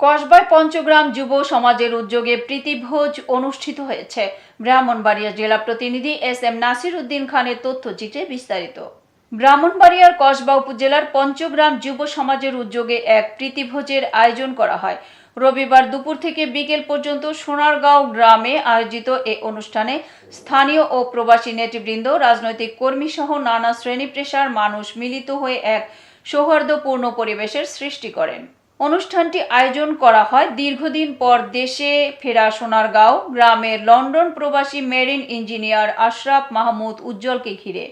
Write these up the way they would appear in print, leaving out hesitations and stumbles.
কসবায় পঞ্চগ্রাম যুব সমাজের উদ্যোগে প্রীতিভোজ অনুষ্ঠিত হয়েছে। ব্রাহ্মণবাড়িয়া জেলা প্রতিনিধি এস.এম. নাসির উদ্দিন খানের তথ্যচিত্রে বিস্তারিত। ব্রাহ্মণবাড়িয়ার কসবা উপজেলার পঞ্চগ্রাম যুব সমাজের উদ্যোগে এক প্রীতিভোজের আয়োজন করা হয়। রবিবার দুপুর থেকে বিকেল পর্যন্ত সোনারগাঁও গ্রামে আয়োজিত এই অনুষ্ঠানে স্থানীয় ও প্রবাসী নেতৃবৃন্দ, রাজনৈতিক কর্মী সহ নানা শ্রেণী পেশার মানুষ মিলিত হয়ে এক সৌহার্দ্যপূর্ণ পরিবেশের সৃষ্টি করেন। অনুষ্ঠানটি আয়োজন করা হয় দীর্ঘদিন পর দেশে ফেরা সোনারগাঁও গ্রামের লন্ডন প্রবাসী মেরিন ইঞ্জিনিয়ার আশরাফ মাহমুদ উজ্জ্বলকে ঘিরে।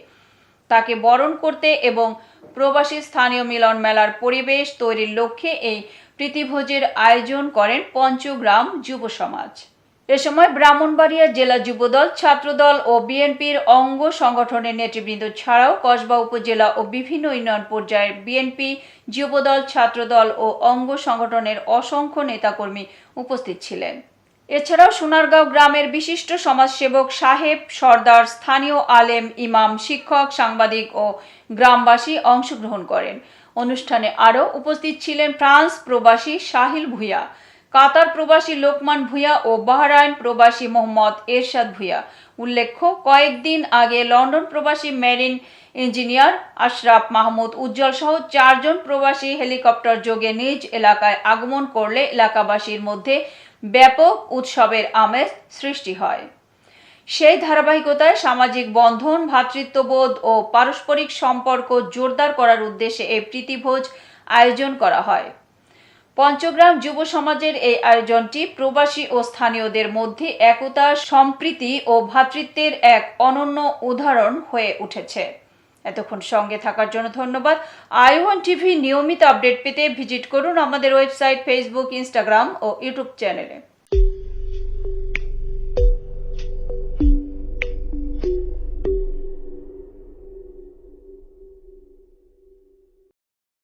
তাকে বরণ করতে এবং প্রবাসী স্থানীয় মিলন মেলার পরিবেশ তৈরির লক্ষ্যে এই প্রীতিভোজের আয়োজন করেন পঞ্চগ্রাম যুব সমাজ। এ সময় ব্রাহ্মণবাড়িয়া জেলা যুবদল, ছাত্রদল ও বিএনপির অঙ্গ সংগঠনের নেতৃবৃন্দ ছাড়াও কসবা উপজেলা ও বিভিন্ন ইউনিয়ন পর্যায়ের বিএনপি, যুবদল, ছাত্রদল ও অঙ্গ সংগঠনের অসংখ্য নেতাকর্মী উপস্থিত ছিলেন। এছাড়াও সোনারগাঁও গ্রামের বিশিষ্ট সমাজসেবক সাহেব সর্দার, স্থানীয় আলেম, ইমাম, শিক্ষক, সাংবাদিক ও গ্রামবাসী অংশগ্রহণ করেন। অনুষ্ঠানে আরও উপস্থিত ছিলেন ফ্রান্স প্রবাসী সাহিল ভূঁইয়া, কাতার প্রবাসী লোকমান ভূঁইয়া ও বাহরাইন প্রবাসী মোহাম্মদ এরশাদ ভূঁইয়া। উল্লেখ্য, কয়েকদিন আগে লন্ডন প্রবাসী মেরিন ইঞ্জিনিয়ার আশরাফ মাহমুদ উজ্জ্বল সহ 4 জন প্রবাসী হেলিকপ্টার যোগে নিজ এলাকায় আগমন করলে এলাকাবাসীর মধ্যে ব্যাপক উৎসবের আমেজ সৃষ্টি হয়। সেই ধারাবাহিকতায় সামাজিক বন্ধন, ভ্রাতৃত্ববোধ ও পারস্পরিক সম্পর্ক জোরদার করার উদ্দেশ্যে এই প্রীতিভোজ আয়োজন করা হয়। পঞ্চগ্রাম যুব সমাজের এই আয়োজনটি প্রবাসী ও স্থানীয়দের মধ্যে একতা, সম্প্রীতি ও ভ্রাতৃত্বের এক অনন্য উদাহরণ হয়ে উঠেছে। এতক্ষণ সঙ্গে থাকার জন্য ধন্যবাদ। আই1 টিভি নিয়মিত আপডেট পেতে ভিজিট করুন আমাদের ওয়েবসাইট, ফেসবুক, ইনস্টাগ্রাম ও ইউটিউব চ্যানেলে।